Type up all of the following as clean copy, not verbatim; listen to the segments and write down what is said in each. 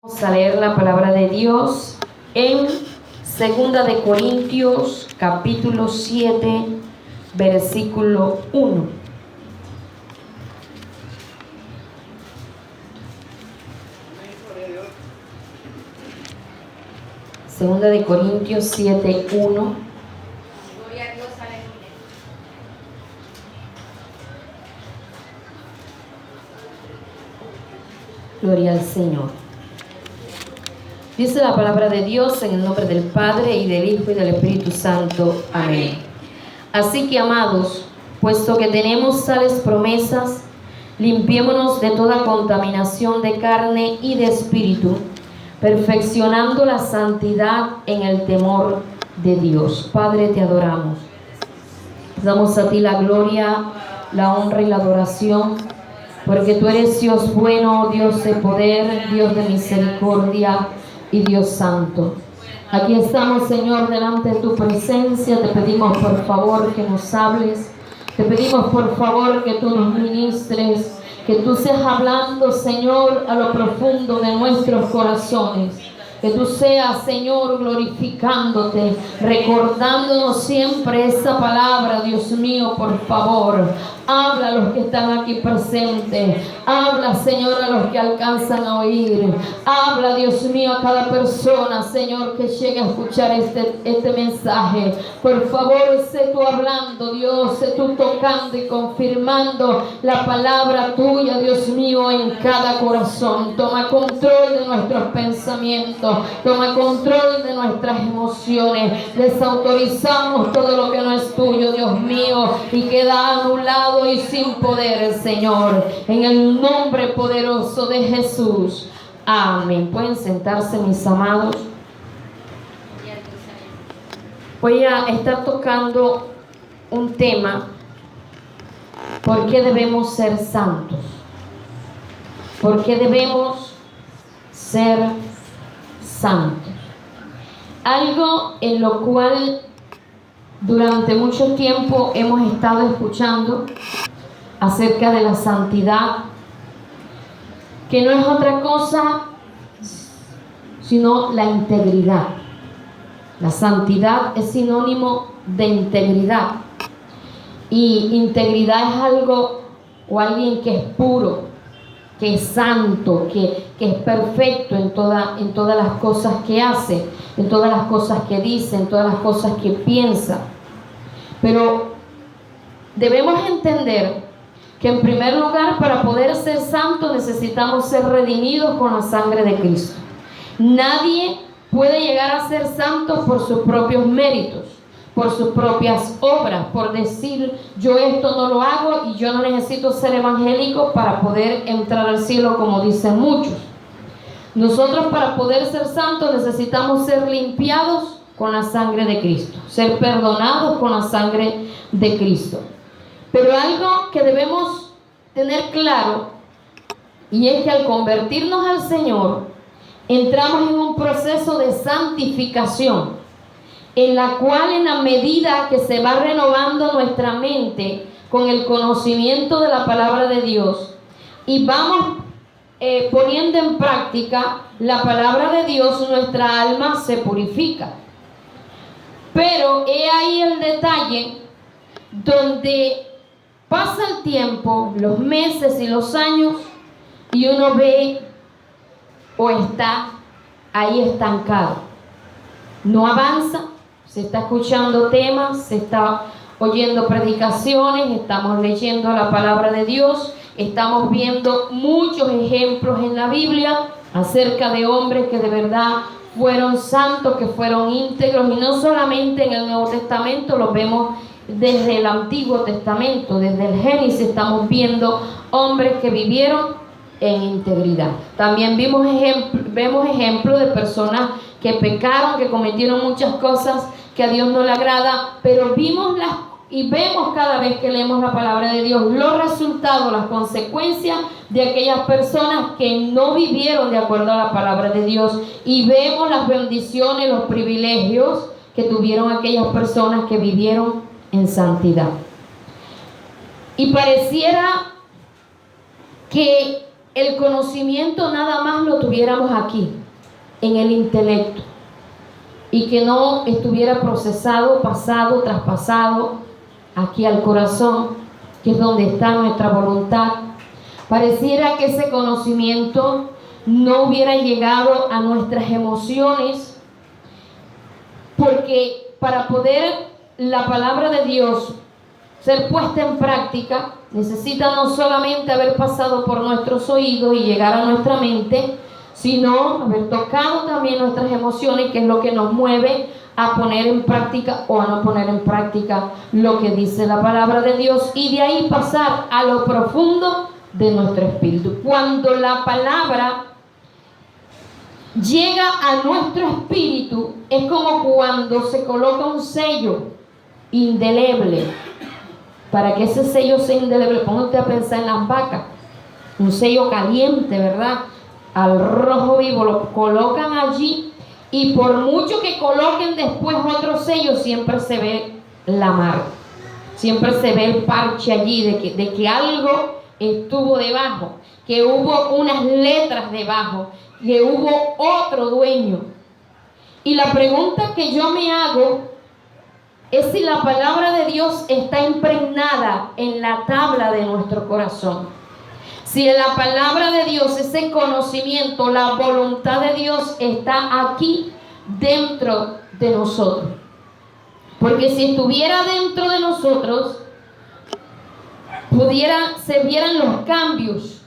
Vamos a leer la palabra de Dios en Segunda de Corintios, capítulo 7, versículo 1. Segunda de Corintios 7, 1. Gloria a Dios, aleluya. Gloria al Señor. Dice la palabra de Dios en el nombre del Padre, y del Hijo, y del Espíritu Santo. Amén. Así que, amados, puesto que tenemos tales promesas, limpiémonos de toda contaminación de carne y de espíritu, perfeccionando la santidad en el temor de Dios. Padre, te adoramos. Damos a ti la gloria, la honra y la adoración, porque tú eres Dios bueno, Dios de poder, Dios de misericordia y Dios santo. Aquí estamos, Señor, delante de tu presencia. Te pedimos por favor que nos hables. Te pedimos por favor que tú nos ministres, que tú seas hablando, Señor, a lo profundo de nuestros corazones. Que tú seas, Señor, glorificándote, recordándonos siempre esa palabra, Dios mío, por favor. Habla a los que están aquí presentes. Habla, Señor, a los que alcanzan a oír. Habla, Dios mío, a cada persona, Señor, que llegue a escuchar este mensaje. Por favor, sé tú hablando, Dios, sé tú tocando y confirmando la palabra tuya, Dios mío, en cada corazón. Toma control de nuestros pensamientos. Toma control de nuestras emociones. Desautorizamos todo lo que no es tuyo, Dios mío, y queda anulado y sin poder, Señor, en el nombre poderoso de Jesús. Amén. Pueden sentarse, mis amados. Voy a estar tocando un tema: ¿por qué debemos ser santos? ¿Por qué debemos ser santos? Algo en lo cual durante mucho tiempo hemos estado escuchando acerca de la santidad, que no es otra cosa sino la integridad. La santidad es sinónimo de integridad, y integridad es algo o alguien que es puro, que es santo, que es perfecto en todas las cosas que hace, en todas las cosas que dice, en todas las cosas que piensa. Pero debemos entender que en primer lugar, para poder ser santos, necesitamos ser redimidos con la sangre de Cristo. Nadie puede llegar a ser santo por sus propios méritos, por sus propias obras, por decir yo esto no lo hago y yo no necesito ser evangélico para poder entrar al cielo, como dicen muchos. Nosotros, para poder ser santos, necesitamos ser limpiados con la sangre de Cristo, ser perdonados con la sangre de Cristo. Pero algo que debemos tener claro, y es que al convertirnos al Señor, entramos en un proceso de santificación, en la cual, en la medida que se va renovando nuestra mente con el conocimiento de la palabra de Dios, y vamos poniendo en práctica la palabra de Dios, nuestra alma se purifica. Pero he ahí el detalle, donde pasa el tiempo, los meses y los años, y uno ve o está ahí estancado. No avanza, se está escuchando temas, se está oyendo predicaciones, estamos leyendo la palabra de Dios, estamos viendo muchos ejemplos en la Biblia acerca de hombres que de verdad fueron santos, que fueron íntegros, y no solamente en el Nuevo Testamento, lo vemos desde el Antiguo Testamento, desde el Génesis estamos viendo hombres que vivieron en integridad. También vemos ejemplos de personas que pecaron, que cometieron muchas cosas que a Dios no le agrada, pero vemos cada vez que leemos la palabra de Dios los resultados, las consecuencias de aquellas personas que no vivieron de acuerdo a la palabra de Dios, y vemos las bendiciones, los privilegios que tuvieron aquellas personas que vivieron en santidad. Y pareciera que el conocimiento nada más lo tuviéramos aquí, en el intelecto, y que no estuviera procesado, pasado, traspasado aquí al corazón, que es donde está nuestra voluntad. Pareciera que ese conocimiento no hubiera llegado a nuestras emociones, porque para poder la palabra de Dios ser puesta en práctica, necesita no solamente haber pasado por nuestros oídos y llegar a nuestra mente, sino haber tocado también nuestras emociones, que es lo que nos mueve a poner en práctica o a no poner en práctica lo que dice la palabra de Dios, y de ahí pasar a lo profundo de nuestro espíritu. Cuando la palabra llega a nuestro espíritu, es como cuando se coloca un sello indeleble. Para que ese sello sea indeleble, póngate a pensar en las vacas, un sello caliente, ¿verdad? Al rojo vivo lo colocan allí, y por mucho que coloquen después otro sello, siempre se ve la marca, siempre se ve el parche allí de que algo estuvo debajo, que hubo unas letras debajo, que hubo otro dueño. Y la pregunta que yo me hago es si la palabra de Dios está impregnada en la tabla de nuestro corazón. Si en la palabra de Dios, ese conocimiento, la voluntad de Dios está aquí dentro de nosotros. Porque si estuviera dentro de nosotros, se vieran los cambios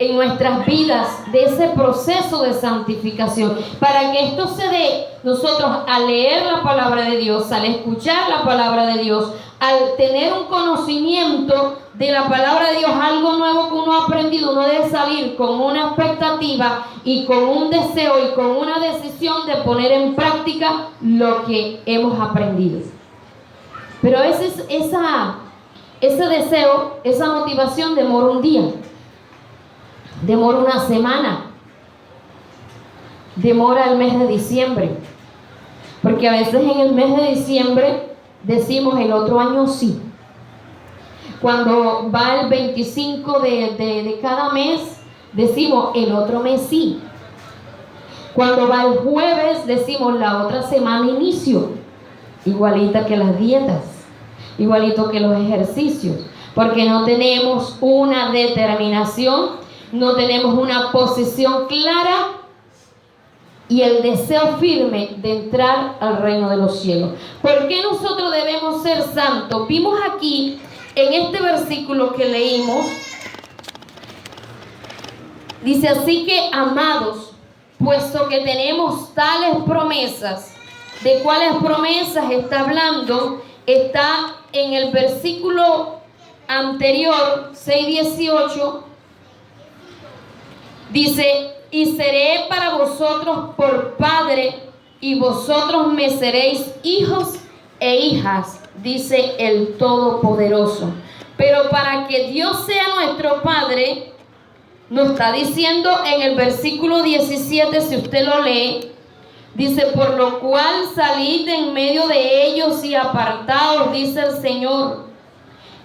en nuestras vidas de ese proceso de santificación. Para que esto se dé, nosotros al leer la palabra de Dios, al escuchar la palabra de Dios, al tener un conocimiento de la palabra de Dios, algo nuevo que uno ha aprendido, uno debe salir con una expectativa y con un deseo y con una decisión de poner en práctica lo que hemos aprendido. Pero a veces ese deseo, esa motivación demora un día, demora una semana, demora el mes de diciembre, porque a veces en el mes de diciembre decimos el otro año sí. Cuando va el 25 de cada mes, decimos el otro mes sí. Cuando va el jueves, decimos la otra semana inicio. Igualita que las dietas, igualito que los ejercicios, porque no tenemos una determinación, no tenemos una posición clara y el deseo firme de entrar al reino de los cielos. ¿Por qué nosotros debemos ser santos? Vimos aquí en este versículo que leímos, dice: así que, amados, puesto que tenemos tales promesas. ¿De cuáles promesas está hablando? Está en el versículo anterior, 6:18. Dice: y seré para vosotros por padre, y vosotros me seréis hijos e hijas, dice el Todopoderoso. Pero para que Dios sea nuestro Padre, nos está diciendo en el versículo 17, si usted lo lee, dice: por lo cual salid en medio de ellos y apartaos, dice el Señor,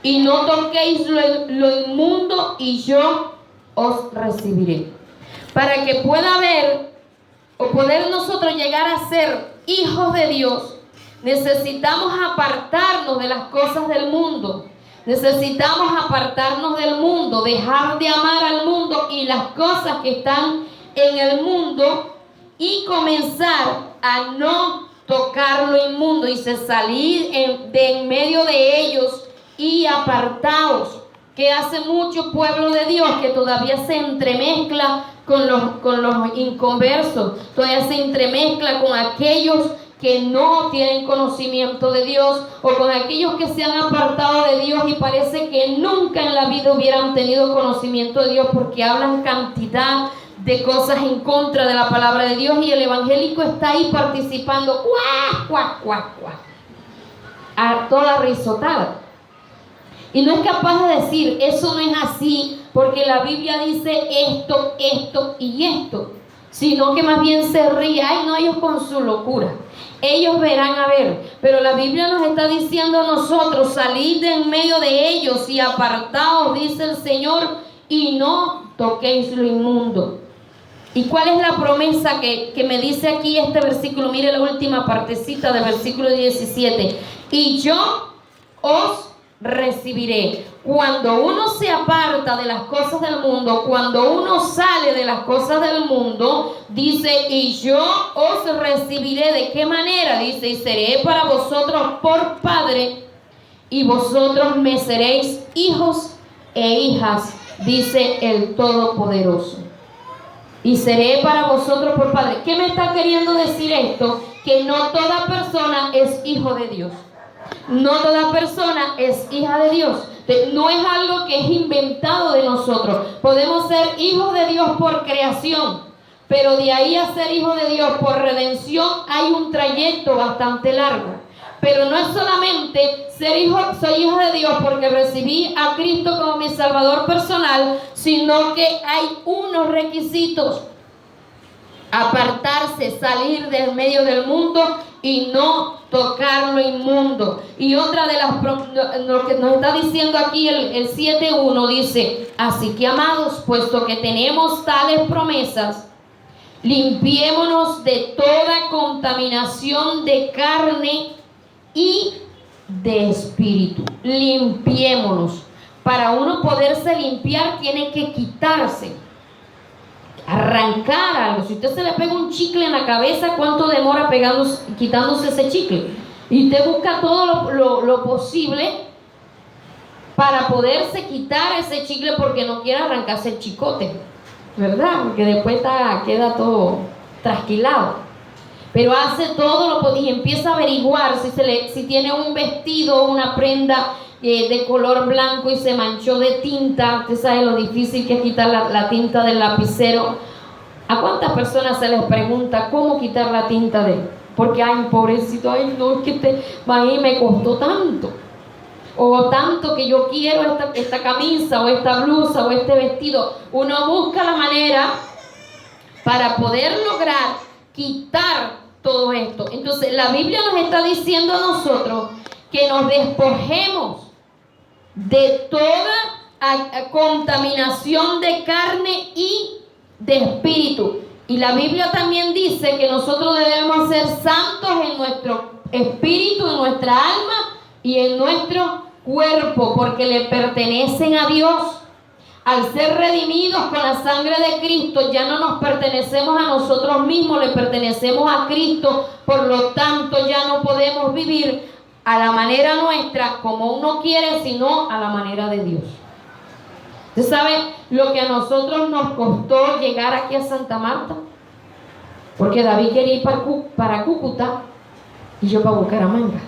y no toquéis lo inmundo, y yo os recibiré. Para que pueda haber o poder nosotros llegar a ser hijos de Dios, necesitamos apartarnos de las cosas del mundo. Necesitamos apartarnos del mundo, dejar de amar al mundo y las cosas que están en el mundo, y comenzar a no tocar lo inmundo. Dice: salir de en medio de ellos y apartaos. Que hace mucho pueblo de Dios que todavía se entremezcla con los inconversos, todavía se entremezcla con aquellos que no tienen conocimiento de Dios, o con aquellos que se han apartado de Dios y parece que nunca en la vida hubieran tenido conocimiento de Dios, porque hablan cantidad de cosas en contra de la palabra de Dios, y el evangélico está ahí participando, ¡cuac, cuac, cuac, cuac!, a toda risotada. Y no es capaz de decir: eso no es así, porque la Biblia dice esto, esto y esto. Sino que más bien se ríe: ay, no, ellos con su locura, ellos verán a ver. Pero la Biblia nos está diciendo a nosotros: salid de en medio de ellos y apartaos, dice el Señor, y no toquéis lo inmundo. ¿Y cuál es la promesa que me dice aquí este versículo? Mire la última partecita del versículo 17. Y yo os recibiré. Cuando uno se aparta de las cosas del mundo, cuando uno sale de las cosas del mundo, dice, y yo os recibiré. ¿De qué manera? Dice, y seré para vosotros por Padre, y vosotros me seréis hijos e hijas, dice el Todopoderoso. Y seré para vosotros por Padre. ¿Qué me está queriendo decir esto? Que no toda persona es hijo de Dios. No toda persona es hija de Dios. No es algo que es inventado de nosotros. Podemos ser hijos de Dios por creación, pero de ahí a ser hijos de Dios por redención hay un trayecto bastante largo. Pero no es solamente soy hijo de Dios porque recibí a Cristo como mi Salvador personal, sino que hay unos requisitos. Apartarse, salir del medio del mundo y no tocar lo inmundo. Y otra de lo que nos está diciendo aquí el 7:1 dice, así que amados, puesto que tenemos tales promesas, limpiémonos de toda contaminación de carne y de espíritu. Limpiémonos. Para uno poderse limpiar tiene que quitarse, arrancar algo. Si usted se le pega un chicle en la cabeza, ¿cuánto demora quitándose ese chicle? Y usted busca todo lo posible para poderse quitar ese chicle porque no quiere arrancarse el chicote, ¿verdad? Porque después queda todo trasquilado. Pero hace todo y empieza a averiguar si tiene un vestido o una prenda de color blanco y se manchó de tinta. Usted sabe lo difícil que es quitar la tinta del lapicero. ¿A cuántas personas se les pregunta cómo quitar la tinta porque ay, pobrecito, ay no, es que me costó tanto, o tanto que yo quiero esta camisa o esta blusa o este vestido? Uno busca la manera para poder lograr quitar todo esto. Entonces la Biblia nos está diciendo a nosotros que nos despojemos de toda contaminación de carne y de espíritu. Y la Biblia también dice que nosotros debemos ser santos en nuestro espíritu, en nuestra alma y en nuestro cuerpo, porque le pertenecen a Dios. Al ser redimidos con la sangre de Cristo, ya no nos pertenecemos a nosotros mismos, le pertenecemos a Cristo. Por lo tanto, ya no podemos vivir a la manera nuestra, como uno quiere, sino a la manera de Dios. ¿Usted sabe lo que a nosotros nos costó llegar aquí a Santa Marta? Porque David quería ir para Cúcuta y yo para Bucaramanga.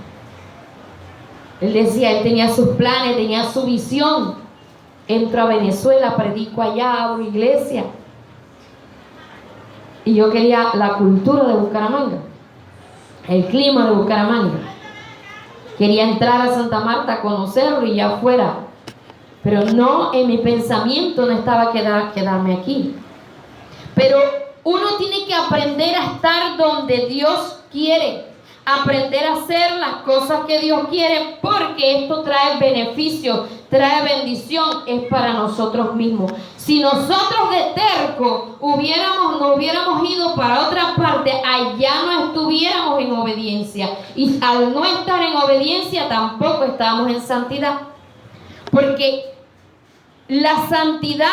Él decía, él tenía sus planes, tenía su visión. Entro a Venezuela, predico allá, abro iglesia. Y yo quería la cultura de Bucaramanga, el clima de Bucaramanga. Quería entrar a Santa Marta a conocerlo y ya fuera. Pero no, en mi pensamiento no estaba quedarme aquí. Pero uno tiene que aprender a estar donde Dios quiere. Aprender a hacer las cosas que Dios quiere, porque esto trae beneficio, trae bendición, es para nosotros mismos. Si nosotros de terco nos hubiéramos ido para otra parte, allá no estuviéramos en obediencia. Y al no estar en obediencia tampoco estamos en santidad. Porque la santidad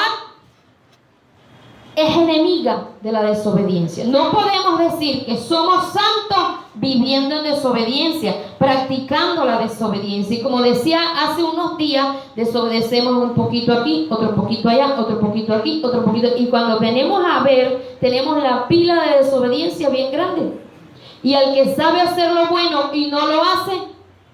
es enemiga de la desobediencia. No podemos decir que somos santos viviendo en desobediencia, practicando la desobediencia. Y como decía hace unos días, desobedecemos un poquito aquí, otro poquito allá, otro poquito aquí, otro poquito. Y cuando venimos a ver, tenemos la pila de desobediencia bien grande. Y al que sabe hacer lo bueno y no lo hace,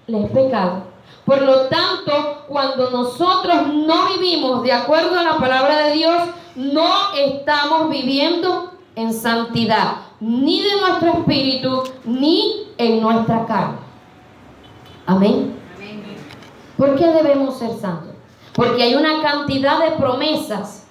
le es pecado. Por lo tanto, cuando nosotros no vivimos de acuerdo a la palabra de Dios, no estamos viviendo en santidad, ni de nuestro espíritu, ni en nuestra carne. Amén. ¿Por qué debemos ser santos? Porque hay una cantidad de promesas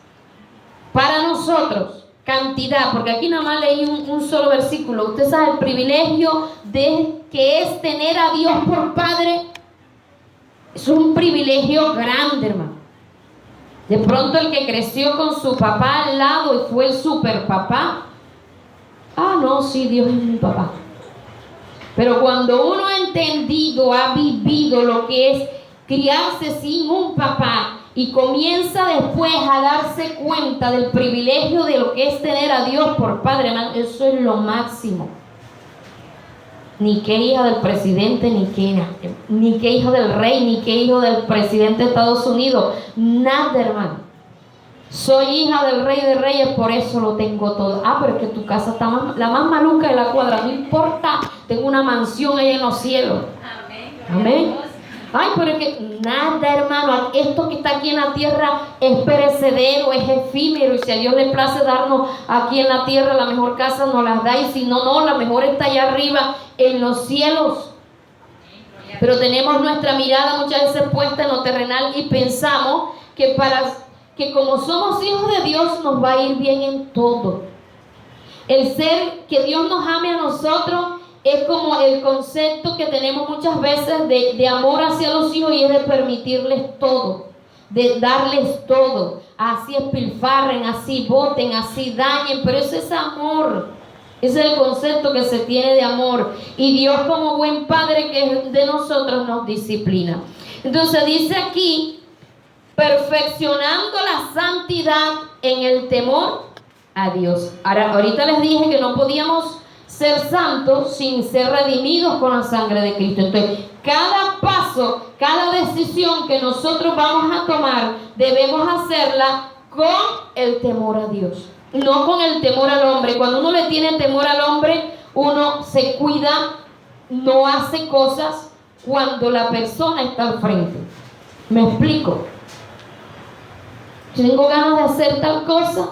para nosotros. Cantidad, porque aquí nada más leí un solo versículo. Usted sabe el privilegio de que es tener a Dios por Padre. Es un privilegio grande, hermano. De pronto el que creció con su papá al lado y fue el super papá. Ah, no, sí, Dios es mi papá. Pero cuando uno ha entendido, ha vivido lo que es criarse sin un papá y comienza después a darse cuenta del privilegio de lo que es tener a Dios por padre, hermano, eso es lo máximo. Ni que hija del presidente, ni que hijo del rey, ni que hijo del presidente de Estados Unidos. Nada, hermano. Soy hija del rey de reyes, por eso lo tengo todo. Ah, pero es que tu casa está la más maluca de la cuadra. No importa, tengo una mansión ahí en los cielos. Amén. Ay, pero es que nada, hermano. Esto que está aquí en la tierra es perecedero, es efímero. Y si a Dios le place darnos aquí en la tierra la mejor casa, nos las da. Y si no, no, la mejor está allá arriba en los cielos. Pero tenemos nuestra mirada muchas veces puesta en lo terrenal y pensamos que como somos hijos de Dios nos va a ir bien en todo. El ser que Dios nos ame a nosotros es como el concepto que tenemos muchas veces de amor hacia los hijos, y es de permitirles todo, de darles todo. Así espilfarren, así boten, así dañen, pero eso es amor. Ese es el concepto que se tiene de amor. Y Dios, como buen padre que es de nosotros, nos disciplina. Entonces dice aquí, perfeccionando la santidad en el temor a Dios. Ahorita les dije que no podíamos ser santos sin ser redimidos con la sangre de Cristo. Entonces, cada paso, cada decisión que nosotros vamos a tomar, debemos hacerla con el temor a Dios, no con el temor al hombre. Cuando uno le tiene temor al hombre, uno se cuida, no hace cosas cuando la persona está al frente. ¿Me explico? Yo tengo ganas de hacer tal cosa,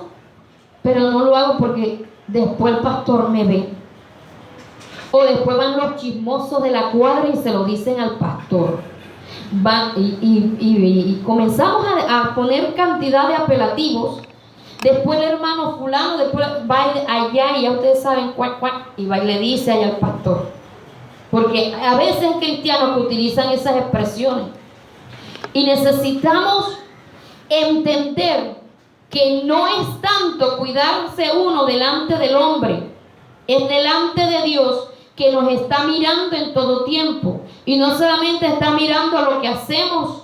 pero no lo hago porque después el pastor me ve. O después van los chismosos de la cuadra y se lo dicen al pastor. Van y comenzamos a poner cantidad de apelativos. Después el hermano fulano, después va allá y ya ustedes saben cuál, y va y le dice allá al pastor. Porque a veces hay cristianos que utilizan esas expresiones. Y necesitamos entender que no es tanto cuidarse uno delante del hombre, es delante de Dios, que nos está mirando en todo tiempo. Y no solamente está mirando a lo que hacemos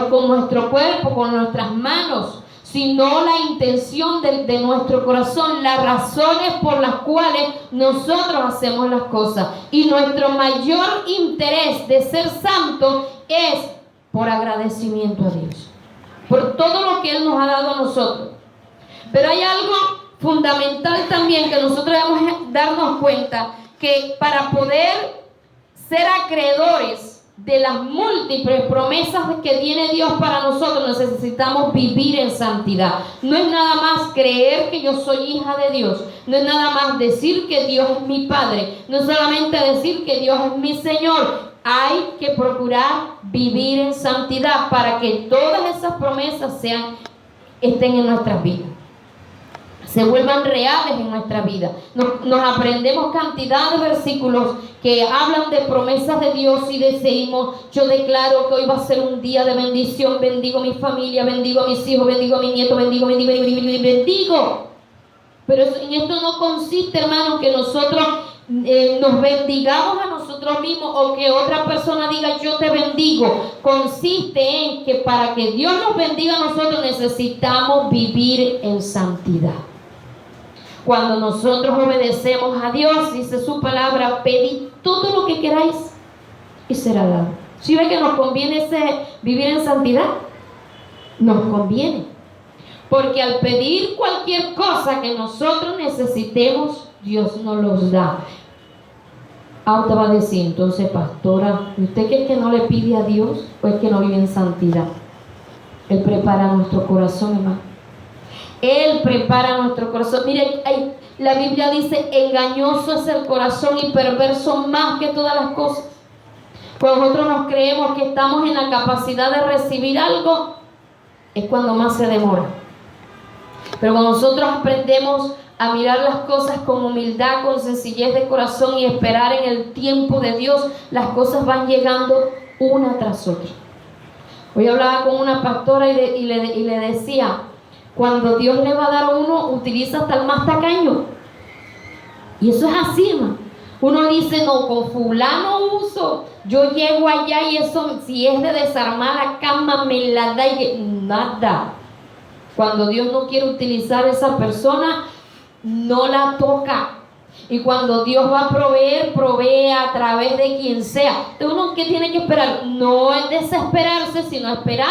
con nuestro cuerpo, con nuestras manos, sino la intención de nuestro corazón, las razones por las cuales nosotros hacemos las cosas. Y nuestro mayor interés de ser santo es por agradecimiento a Dios, por todo lo que Él nos ha dado a nosotros. Pero hay algo fundamental también que nosotros debemos darnos cuenta, que para poder ser acreedores de las múltiples promesas que tiene Dios para nosotros, necesitamos vivir en santidad. No es nada más creer que yo soy hija de Dios, no es nada más decir que Dios es mi Padre, no es solamente decir que Dios es mi Señor. Hay que procurar vivir en santidad para que todas esas promesas estén en nuestras vidas, se vuelvan reales en nuestra vida. Nos aprendemos cantidad de versículos que hablan de promesas de Dios y decimos: yo declaro que hoy va a ser un día de bendición, bendigo a mi familia, bendigo a mis hijos, bendigo a mis nietos, bendigo. Pero en esto no consiste, hermanos, que nosotros nos bendigamos a nosotros mismos o que otra persona diga yo te bendigo. Consiste en que para que Dios nos bendiga a nosotros necesitamos vivir en santidad. Cuando nosotros obedecemos a Dios, dice su palabra: pedid todo lo que queráis y será dado. ¿Sí ve que nos conviene vivir en santidad? Nos conviene, porque al pedir cualquier cosa que nosotros necesitemos, Dios nos los da. Usted va a decir entonces: pastora, ¿usted cree que no le pide a Dios o es que no vive en santidad? Él prepara nuestro corazón, hermano. Él prepara nuestro corazón. Mire, la Biblia dice: engañoso es el corazón y perverso más que todas las cosas. Cuando nosotros nos creemos que estamos en la capacidad de recibir algo, es cuando más se demora. Pero cuando nosotros aprendemos a mirar las cosas con humildad, con sencillez de corazón y esperar en el tiempo de Dios, las cosas van llegando una tras otra. Hoy hablaba con una pastora y le decía, cuando Dios le va a dar a uno, utiliza hasta el más tacaño. Y eso es así, hermano. Uno dice, no, con fulano uso, yo llego allá y eso, si es de desarmar la cama, me la da y nada. Cuando Dios no quiere utilizar a esa persona, no la toca. Y cuando Dios va a proveer, provee a través de quien sea. Entonces uno que tiene que esperar, no es desesperarse, sino esperar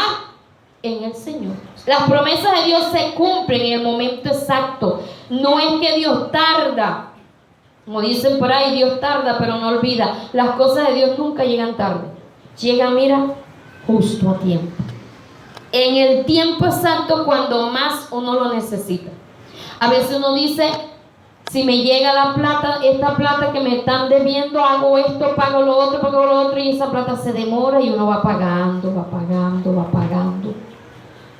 en el Señor. Las promesas de Dios se cumplen en el momento exacto. No es que Dios tarda. Como dicen por ahí, Dios tarda pero no olvida. Las cosas de Dios nunca llegan tarde. Llegan, mira, justo a tiempo. En el tiempo exacto, cuando más uno lo necesita. A veces uno dice, si me llega la plata, esta plata que me están debiendo, hago esto, pago lo otro, y esa plata se demora y uno va pagando.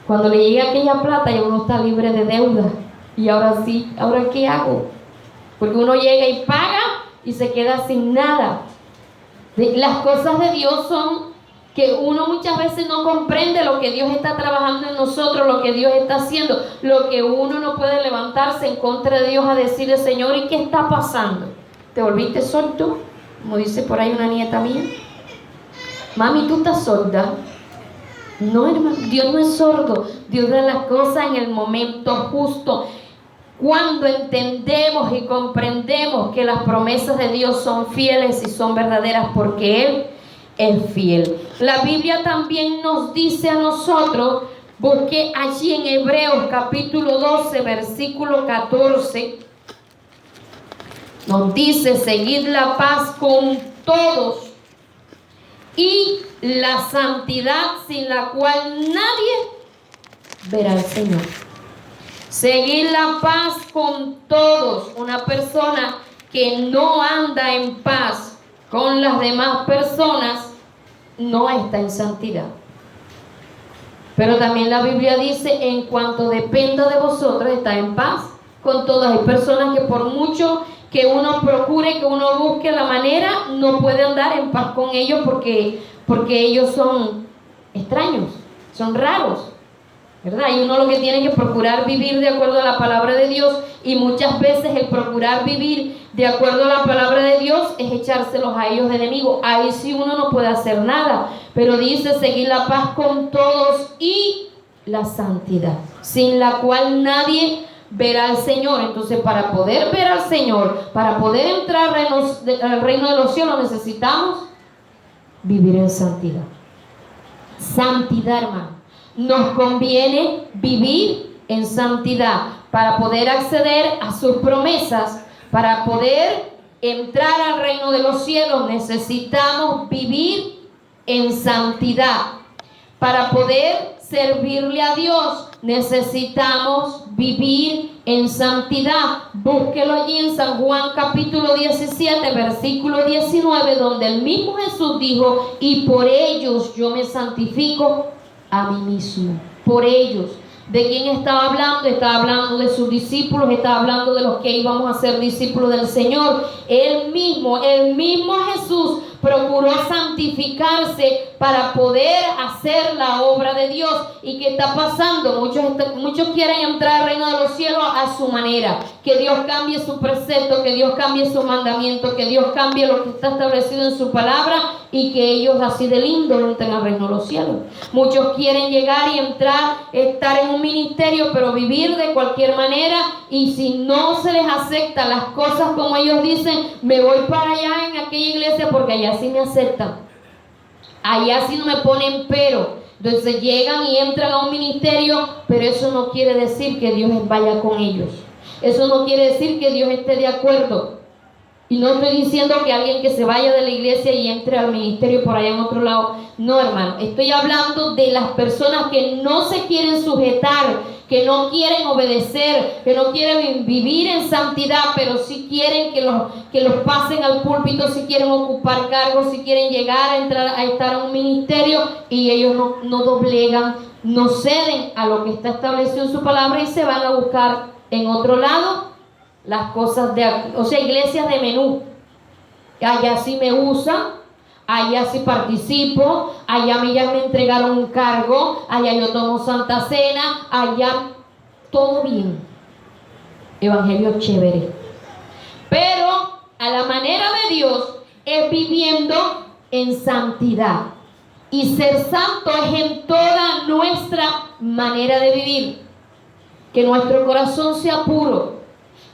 Cuando le llega aquella plata, ya uno está libre de deuda. Y ahora sí, ¿ahora qué hago? Porque uno llega y paga y se queda sin nada. Las cosas de Dios son que uno muchas veces no comprende lo que Dios está trabajando en nosotros, lo que Dios está haciendo, lo que uno no puede levantarse en contra de Dios a decirle, Señor, ¿y qué está pasando? ¿Te volviste sordo? Como dice por ahí una nieta mía. Mami, ¿tú estás sorda? No, hermano, Dios no es sordo. Dios da las cosas en el momento justo. Cuando entendemos y comprendemos que las promesas de Dios son fieles y son verdaderas porque Él es fiel. La Biblia también nos dice a nosotros, porque allí en Hebreos capítulo 12, versículo 14, nos dice, seguid la paz con todos y la santidad sin la cual nadie verá al Señor. Seguir la paz con todos. Una persona que no anda en paz con las demás personas no está en santidad. Pero también la Biblia dice, en cuanto dependa de vosotros, está en paz con todas. Hay personas que por mucho que uno procure, que uno busque la manera, no puede andar en paz con ellos porque ellos son extraños, son raros, ¿verdad? Y uno lo que tiene que procurar vivir de acuerdo a la palabra de Dios, y muchas veces el procurar vivir de acuerdo a la palabra de Dios es echárselos a ellos de enemigos. Ahí sí uno no puede hacer nada, pero dice seguir la paz con todos y la santidad, sin la cual nadie verá al Señor. Entonces, para poder ver al Señor, para poder entrar al reino de los cielos, necesitamos vivir en santidad. Santidad, hermano. Nos conviene vivir en santidad para poder acceder a sus promesas, para poder entrar al reino de los cielos. Necesitamos vivir en santidad. Para poder servirle a Dios, necesitamos vivir en santidad. Búsquelo allí en San Juan capítulo 17, versículo 19, donde el mismo Jesús dijo, y por ellos yo me santifico a mí mismo. Por ellos. ¿De quién estaba hablando? Estaba hablando de sus discípulos, estaba hablando de los que íbamos a ser discípulos del Señor. El mismo Jesús procuró santificarse para poder hacer la obra de Dios. ¿Y qué está pasando? Muchos quieren entrar al reino de los cielos a su manera. Que Dios cambie su precepto, que Dios cambie su mandamiento, que Dios cambie lo que está establecido en su palabra, y que ellos así de lindo entren al reino de los cielos. Muchos quieren llegar y entrar, estar en un ministerio, pero vivir de cualquier manera, y si no se les acepta las cosas como ellos dicen, me voy para allá en aquella iglesia porque allá sí me aceptan, allá sí no me ponen pero. Entonces llegan y entran a un ministerio, pero eso no quiere decir que Dios vaya con ellos. Eso no quiere decir que Dios esté de acuerdo. Y no estoy diciendo que alguien que se vaya de la iglesia y entre al ministerio por allá en otro lado. No, hermano. Estoy hablando de las personas que no se quieren sujetar, que no quieren obedecer, que no quieren vivir en santidad, pero sí quieren que los pasen al púlpito, si quieren ocupar cargos, si quieren llegar a estar en un ministerio, y ellos no doblegan, no ceden a lo que está establecido en su palabra y se van a buscar en otro lado las cosas iglesias de menú. Allá sí me usan, allá sí participo, allá ya me entregaron un cargo, allá yo tomo Santa Cena, allá todo bien. Evangelio chévere. Pero a la manera de Dios es viviendo en santidad. Y ser santo es en toda nuestra manera de vivir. Que nuestro corazón sea puro.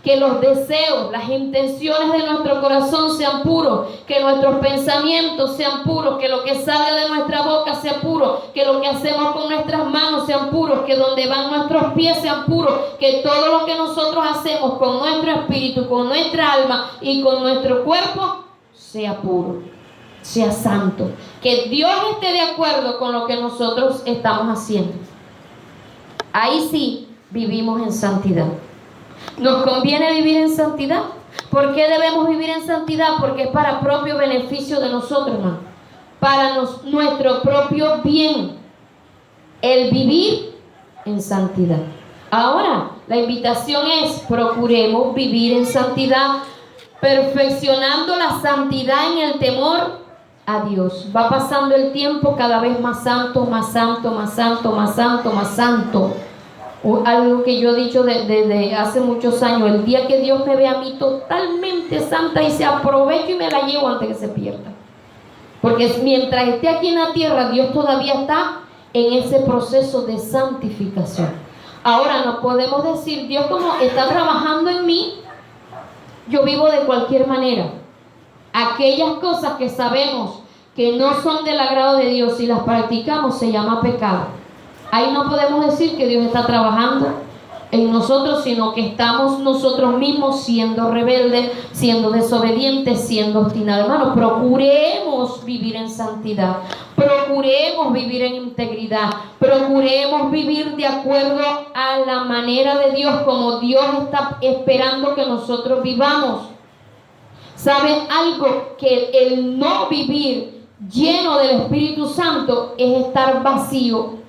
Que los deseos, las intenciones de nuestro corazón sean puros. Que nuestros pensamientos sean puros. Que lo que salga de nuestra boca sea puro. Que lo que hacemos con nuestras manos sean puros. Que donde van nuestros pies sean puros. Que todo lo que nosotros hacemos con nuestro espíritu, con nuestra alma y con nuestro cuerpo sea puro, sea santo. Que Dios esté de acuerdo con lo que nosotros estamos haciendo. Ahí sí vivimos en santidad. ¿Nos conviene vivir en santidad? ¿Por qué debemos vivir en santidad? Porque es para propio beneficio de nosotros, hermano. Para nuestro propio bien. El vivir en santidad. Ahora, la invitación es: procuremos vivir en santidad, perfeccionando la santidad en el temor a Dios. Va pasando el tiempo cada vez más santo, más santo, más santo, más santo, más santo. Algo que yo he dicho desde hace muchos años: el día que Dios me vea a mí totalmente santa, y se aprovecho y me la llevo antes que se pierda. Porque mientras esté aquí en la tierra, Dios todavía está en ese proceso de santificación. Ahora no podemos decir: Dios como está trabajando en mí, yo vivo de cualquier manera. Aquellas cosas que sabemos que no son del agrado de Dios, si las practicamos, se llama pecado. Ahí no podemos decir que Dios está trabajando en nosotros, sino que estamos nosotros mismos siendo rebeldes, siendo desobedientes, siendo obstinados. Hermanos, procuremos vivir en santidad, procuremos vivir en integridad, procuremos vivir de acuerdo a la manera de Dios, como Dios está esperando que nosotros vivamos. ¿Saben algo? Que el no vivir lleno del Espíritu Santo es estar vacío,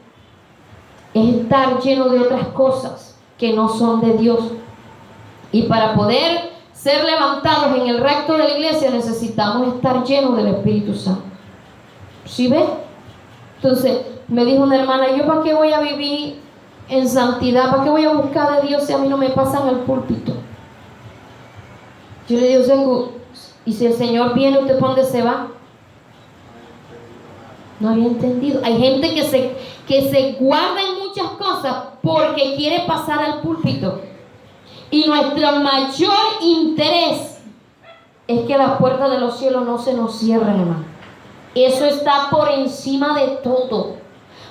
es estar lleno de otras cosas que no son de Dios. Y para poder ser levantados en el recto de la iglesia necesitamos estar llenos del Espíritu Santo. ¿Sí ves? Entonces me dijo una hermana: ¿yo para qué voy a vivir en santidad? ¿Para qué voy a buscar de Dios si a mí no me pasan al púlpito? Yo le digo: ¿y si el Señor viene, usted para dónde se va? No había entendido. Hay gente que se guarda en muchas cosas porque quiere pasar al púlpito. Y nuestro mayor interés es que las puertas de los cielos no se nos cierren, hermano. Eso está por encima de todo.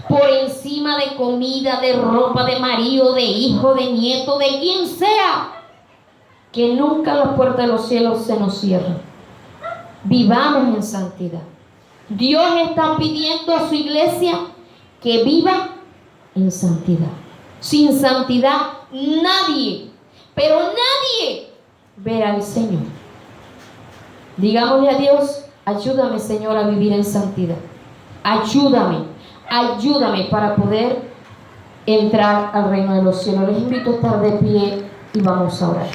Por encima de comida, de ropa, de marido, de hijo, de nieto, de quien sea. Que nunca las puertas de los cielos se nos cierren. Vivamos en santidad. Dios está pidiendo a su iglesia que viva en santidad. Sin santidad nadie, pero nadie verá al Señor. Digámosle a Dios: ayúdame, Señor, a vivir en santidad. Ayúdame para poder entrar al reino de los cielos. Les invito a estar de pie y vamos a orar.